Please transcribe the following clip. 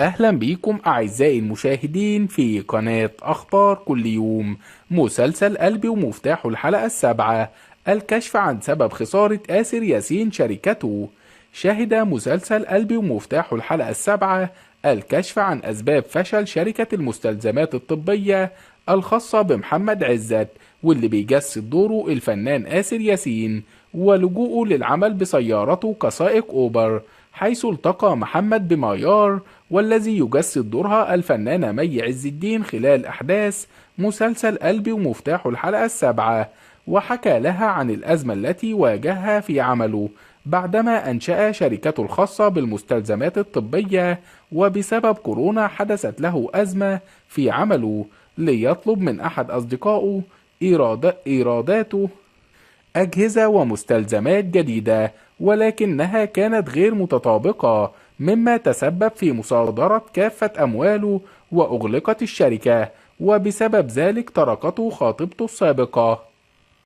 أهلا بيكم أعزائي المشاهدين في قناة أخبار كل يوم. مسلسل قلبي ومفتاحه الحلقة السابعة، الكشف عن سبب خسارة آسر ياسين شركته. شهد مسلسل قلبي ومفتاحه الحلقة السابعة الكشف عن أسباب فشل شركة المستلزمات الطبية الخاصة بمحمد عزت، واللي بيجسد دوره الفنان آسر ياسين، ولجوءه للعمل بسيارته كسائق أوبر، حيث التقى محمد بميار والذي يجسد دورها الفنانة مي عز الدين خلال أحداث مسلسل قلبي ومفتاح الحلقة السابعة، وحكى لها عن الأزمة التي واجهها في عمله بعدما أنشأ شركته الخاصة بالمستلزمات الطبية، وبسبب كورونا حدثت له أزمة في عمله، ليطلب من أحد أصدقائه إيراداته أجهزة ومستلزمات جديدة، ولكنها كانت غير متطابقة، مما تسبب في مصادرة كافة أمواله وأغلقت الشركة، وبسبب ذلك تركته خطيبته السابقة.